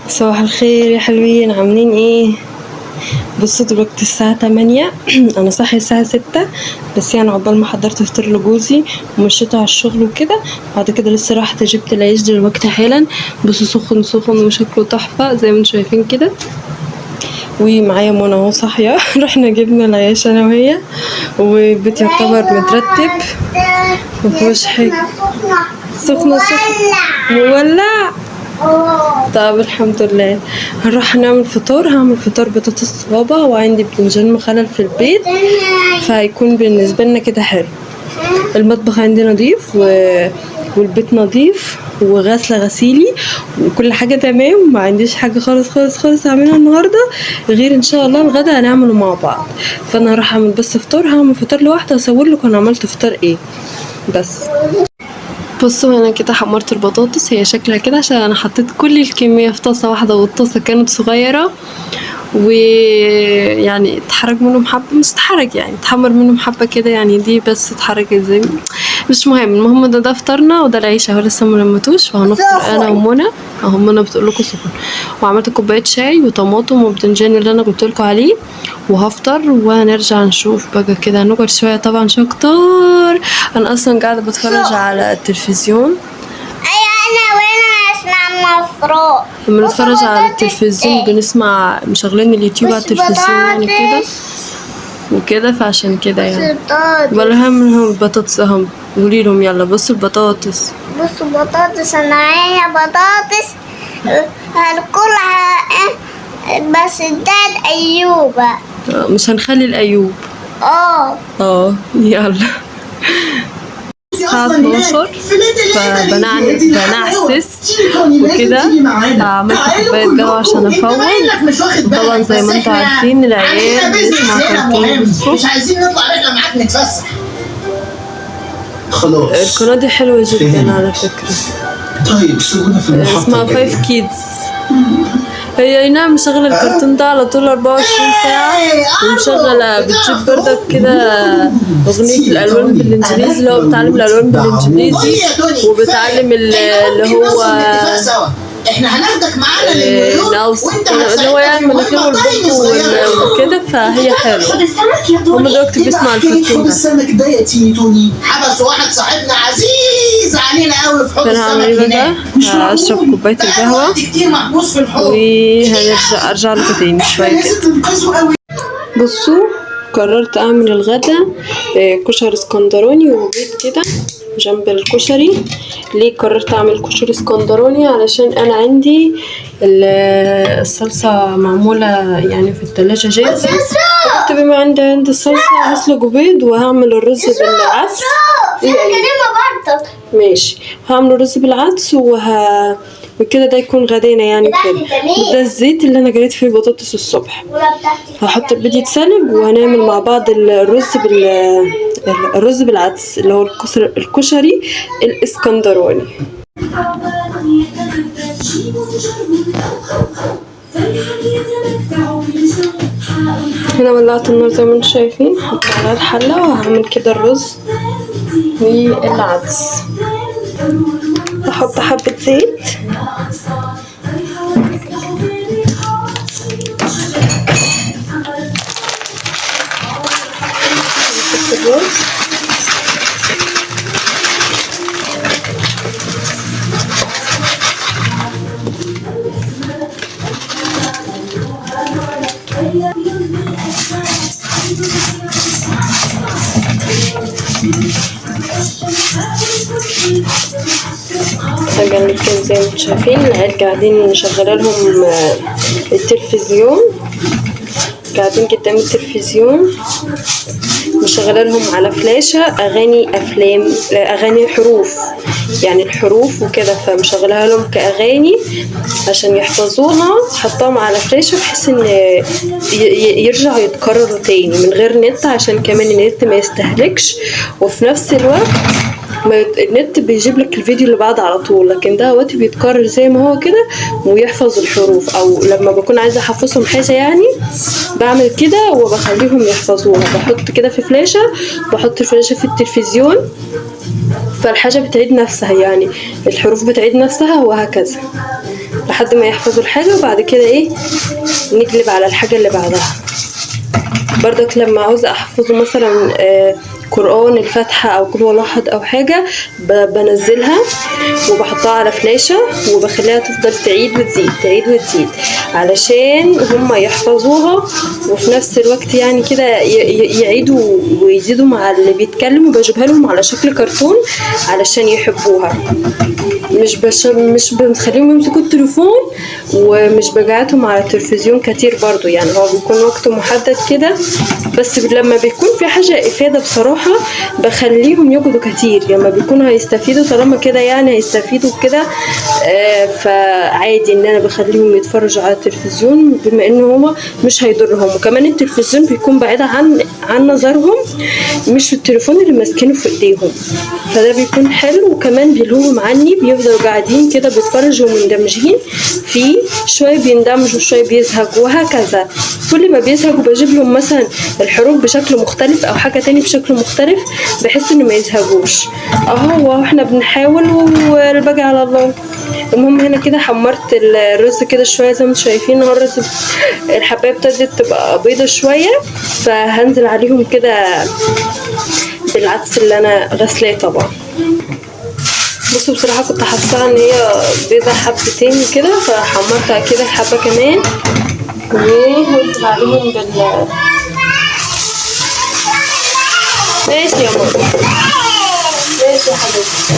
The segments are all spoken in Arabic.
صباح الخير يا حلوين، عاملين ايه؟ بصوا دلوقتي الساعة 8. انا صاحية الساعة 6، بس يعني عقبال ما حضرت فطور لجوزي ومشيت على الشغل وكده. بعد كده لسه راحت جبت العيش دلوقتي حالا. بصوا سخن سخن وشكله تحفة زي ما انتم شايفين كده. ومعايا منى اهو صاحية. رحنا جبنا العيش انا وهي، والبيت يعتبر مترتب مفيهوش حاجة. سخنة مولع. طب الحمد لله. هنروح نعمل فطار، هعمل فطار بطاطس بابا، وعندي بتنجان مخلل في البيت، فهيكون بالنسبة لنا كده حلو. المطبخ عندي نظيف والبيت نظيف وغسلة غسيلي وكل حاجة تمام. ما عنديش حاجة خالص خالص خالص اعملها النهاردة، غير ان شاء الله الغدا هنعمله مع بعض. فانا هروح اعمل بس فطار، هعمل فطار لوحدي اصور لكم انا عملت فطار ايه بس. بصوا هنا كده حمرت البطاطس، هي شكلها كده عشان انا حطيت كل الكميه في طاسه واحده، والطاسه كانت صغيره، ويعني اتحرك منهم حبه، مش اتحرك يعني اتحمر منهم حبه كده، يعني دي بس اتحركت زي مش مهم. المهم ده فطرنا، وده العيش اهو لسه ملمتوش، فهنفطر انا ومنى اهو. منى بتقول لكم سخن، وعملت كوبايه شاي وطماطم وبتنجان اللي انا قلت لكم عليه، وهفطر وهنرجع نشوف بقى كده. هنقعد شويه طبعا شو كتار. انا اصلا قاعده بتفرج على التلفزيون. مفروض لما نتفرج على التلفزيون بنسمع مشغلين اليوتيوب على التلفزيون يعني كده وكده، فعشان كده يعني بلهمهم البطاطس اهم. قولي لهم يلا بصوا البطاطس. بصوا بطاطس، انا معايا بطاطس هناكلها بس بتاعت ايوبة. مش هنخلي الايوب. يلا. الساعة 12 فبنعسس وكده، عملت كوباية قهوة عشان افوق. طبعا زي ما انتم عارفين العيال بيسمعوا كرتون بالصبح. مش عايزين نطلع رحلة معاك نتفسح. خلاص القناة دي حلوة جدا على فكرة. طيب سيبونا في المحطة. اسمها 5 كيدز. هي اي نعم مشغلة الكرتون ده على طول 24 ساعة، ومشغلة بتجيب بردك كده أغنية الألوان بالإنجليزي، اللي هو بتعلم الألوان بالإنجليزي، وبتعلم اللي هو احنا هناخدك معانا للمليون اللي هو يعني مناخير والبق وكده، فهي حلوة. هما دلوقتي بيسمعوا الكرتون ده. السمك ده يا توني حبس واحد صاحبنا عزيز علينا قوي في حوض السمك هناك. هشرب كوباية القهوة كتير محبوس في الحوض، وهرجع لكم تاني شوية كده. بصوا قررت اعمل الغدا كشري اسكندراني وبيض كده جنب الكشري. ليه قررت اعمل كشري اسكندراني؟ علشان انا عندي الصلصة معمولة يعني في التلاجة جاهزة، قلت بما عندي الصلصة هسلق بيض وهعمل الرز بالعدس. ماشي، هعمل رز بالعدس وكده ده يكون غدانا يعني كده. وده الزيت اللي انا جريت فيه البطاطس الصبح. هحط البيض يتسلق وهنعمل مع بعض الرز بالعدس اللي هو الكشري الاسكندراني. هنا ولعت النار زي ما انتم شايفين، هحط على الحله وهعمل كده الرز والعدس. هحط حبه زيت الرز هقلب كده زي ما انتم شايفين. العيال قاعدين نشغل لهم التلفزيون، قاعدين قدام التلفزيون مشغله لهم على فلاشة اغاني حروف، يعني الحروف وكده، فمشغلها لهم كاغاني عشان يحفظوها. حطاهم على فلاشة بحيث ان يرجعوا يتكرروا تاني من غير نت، عشان كمان النت ما يستهلكش، وفي نفس الوقت النت بيجيب لك الفيديو اللي بعده على طول، لكن ده وقت بيتكرر زي ما هو كده ويحفظ الحروف. او لما بكون عايزه احفظهم حاجه يعني بعمل كده وبخليهم يحفظوها، بحط كده في فلاشه، بحط الفلاشه في التلفزيون، فالحاجه بتعيد نفسها، يعني الحروف بتعيد نفسها وهكذا. لحد ما يحفظوا الحاجة، وبعد كده ايه نقلب على الحاجة اللي بعدها. برضك لما عاوزة احفظه مثلا قرآن الفاتحة او قل هو الله احد او حاجة، بنزلها وبحطها على فلاشة وبخليها تفضل تعيد وتزيد تعيد وتزيد علشان هما يحفظوها، وفي نفس الوقت يعني كده يعيدوا ويزيدوا مع اللي بيتكلم، وبجيبها لهم على شكل كرتون علشان يحبوها. مش بنخليهم يمسكوا التليفون، ومش بقعدهم على التلفزيون كتير برضو، يعني هو بيكون وقت محدد كده، بس لما بيكون في حاجة إفادة بصراحة بخليهم يقعدوا كتير، لما بيكونوا هيستفيدوا طالما كده يعني هيستفيدوا كده. فعادي ان انا بخليهم يتفرجوا على التلفزيون بما ان هما مش هيضرهم، وكمان التلفزيون بيكون بعيد عن نظرهم، مش التليفون اللي ماسكينه في ايديهم، فده بيكون حلو. وكمان بيلهوهم عني، بيفضلوا قاعدين كده بيتفرجوا ومندمجين فيه، شوية بيندمجوا شوية بيزهقوا وهكذا. كل ما بيزهقوا بجيب لهم مثلا الحروف بشكل مختلف او حاجة تاني بشكل مختلف بحيث ان ما يزهقوش. اهو احنا بنحاول والباقي على الله. المهم هنا كده حمرت الرز كده شويه زي ما انتم شايفين، الرز الحبايه ابتدت تبقى بيضه شويه، فهنزل عليهم كده بالعدس اللي انا غسلاه طبعا. بصوا بصراحه كنت حاساها ان هي بيضه حبتين كده، فحمرتها كده حبه كمان، وهنزل عليهم ماشي يا ماما، ماشي يا حبيبتي.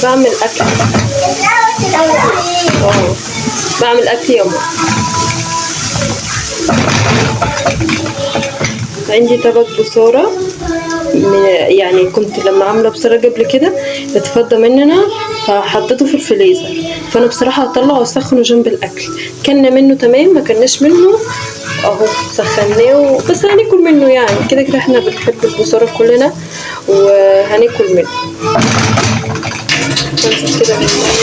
بعمل اكل. بعمل اكل يا ماما. عندي طبق بصارة، يعني كنت لما عامله بصارة قبل كده اتفضى مننا فحطيته في الفريزر، فانا بصراحه هطلعه واسخنه جنب الاكل. كنا منه تمام، ما كناش منه اهو سخناه، بس هناكل منه يعني كده كده احنا بنحب البصارة كلنا وهناكل منه. ننزل كده بالمية.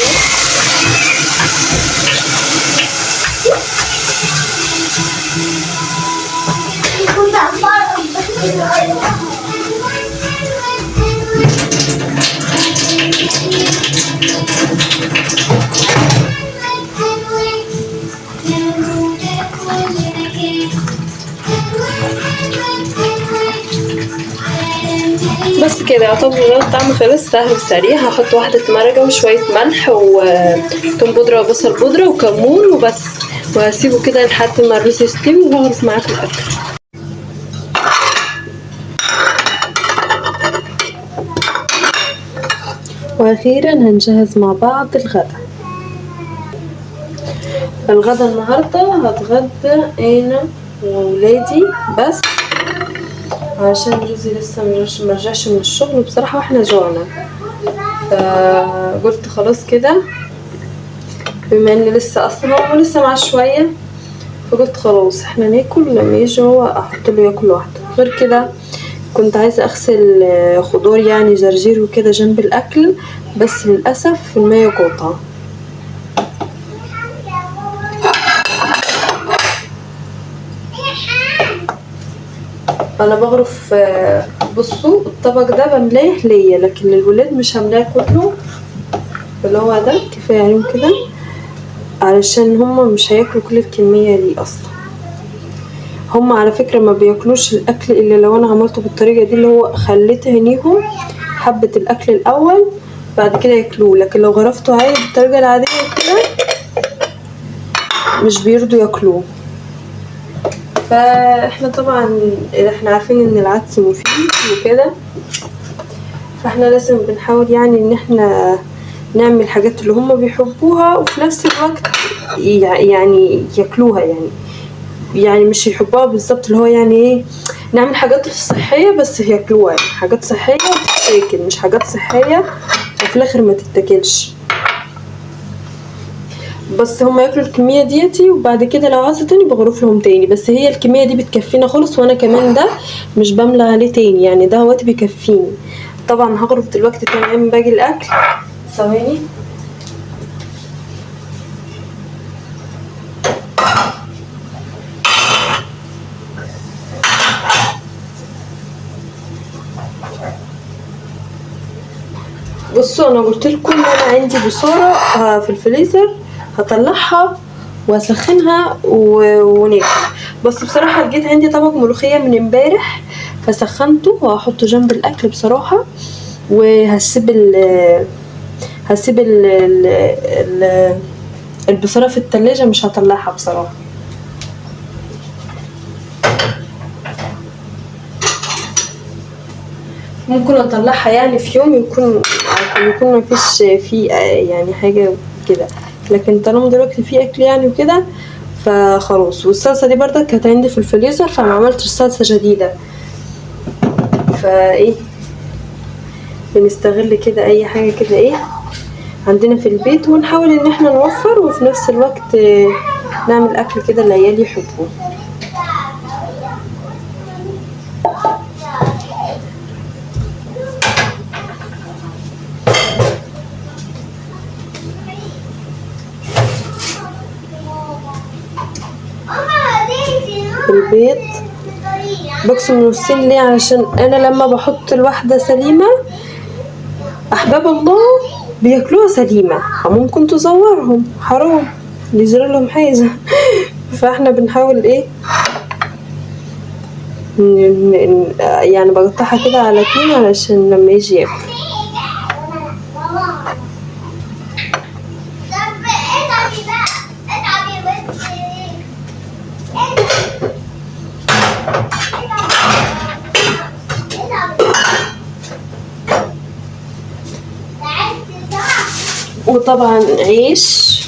بس كده يعتبر الطعم خلص، سهل وسريع. هحط واحدة مرقة وشوية ملح وتوم بودرة وبصل بودرة وكمون وبس، وهسيبه كده لحد ما الرز يستوي وهغرف معاه في الاخر. واخيرا هنجهز مع بعض الغدا النهارده. هتغدى انا وولادي بس، عشان جوزي لسه مرجعش من الشغل بصراحه واحنا جوعنا، فقلت خلاص كده بما ان لسه اصلا هو لسه مع شويه، فقلت خلاص احنا ناكل لما يجي هو احط له ياكل واحده. غير كده كنت عايزه اغسل خضار يعني جرجير وكده جنب الاكل، بس للاسف الميه قاطعه. انا بغرف. بصوا الطبق ده بملاه ليا، لكن الولاد مش هملاه كله، اللي هو ده كفايه عليهم كده علشان هما مش هياكلوا كل الكميه دي اصلا. هما على فكره ما بياكلوش الاكل الا لو انا عملته بالطريقه دي، اللي هو خليت عينيهم حبه الاكل الاول بعد كده ياكلوه، لكن لو غرفته عادي بالطريقه العاديه كده مش بيرضوا ياكلوه. فاحنا طبعا احنا عارفين ان العدس مفيد وكده، فاحنا لازم بنحاول يعني ان احنا نعمل الحاجات اللي هم بيحبوها وفي نفس الوقت يعني ياكلوها، يعني مش يحبوها بالظبط، اللي هو يعني ايه، نعمل حاجات صحية بس ياكلوها، يعني حاجات صحية تتاكل مش حاجات صحية وفي الاخر ما تتاكلش. بس هم ياكلوا الكميه ديتي وبعد كده لو عايزه تاني بغرف لهم تاني، بس هي الكميه دي بتكفينا خالص، وانا كمان ده مش بملى عليه تاني، يعني ده وقت بيكفيني. طبعا هغرف دلوقتي تمام باقي الاكل ثواني. بصوا انا قلت لكم ان انا عندي بصاره في الفريزر، هطلعها واسخنها وناكل. بس بصراحه لقيت عندي طبق ملوخيه من امبارح فسخنته وهحطه جنب الاكل بصراحه، وهسيب البصاره في التلاجة، مش هطلعها بصراحه. ممكن اطلعها يعني في يوم يكون مفيش فيه يعني حاجه كده، لكن طالما دلوقتي في اكل يعني وكده فخلاص. والصلصه دي برضك كانت عندي في الفريزر فما عملتش صلصه جديده، فايه بنستغل كده اي حاجه كده ايه عندنا في البيت، ونحاول ان احنا نوفر وفي نفس الوقت نعمل اكل كده العيال يحبوه. البيض بقسم نصين ليه؟ علشان انا لما بحط الواحدة سليمة احباب الله بياكلوها سليمة، فممكن تزورهم، حرام يجرى لهم حاجة. فاحنا بنحاول ايه يعني بقطعها كده على 2 علشان لما يجي ياكل. وطبعا عيش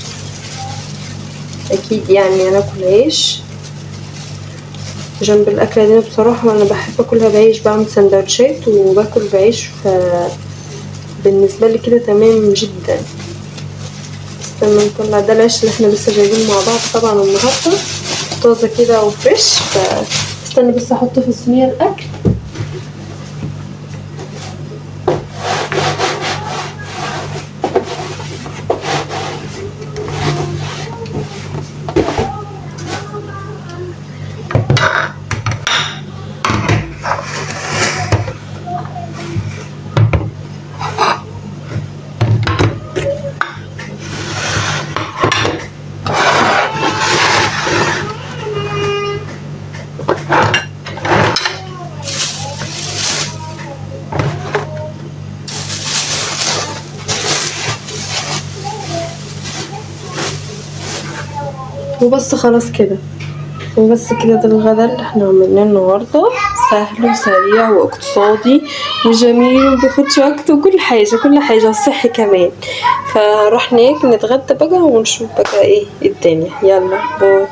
اكيد يعني هناكل عيش جنب الاكله دي. بصراحه انا بحب اكلها بعيش، بعمل سندوتشات وباكل بعيش، فبالنسبه لي كده تمام جدا. استنى نطلع ده العيش اللي احنا لسه جايبينه مع بعض طبعا النهارده طازه كده وفريش، فاستنى بس احطه في صينيه الاكل. وبس خلاص كده، وبس كده. ده الغدا اللي احنا عملناه النهارده، سهل وسريع واقتصادي وجميل ومبياخدش وقت وكل حاجه وصحي كمان. فروح ناكل نتغدى بقى ونشوف بقى ايه الدنيا. يلا باي.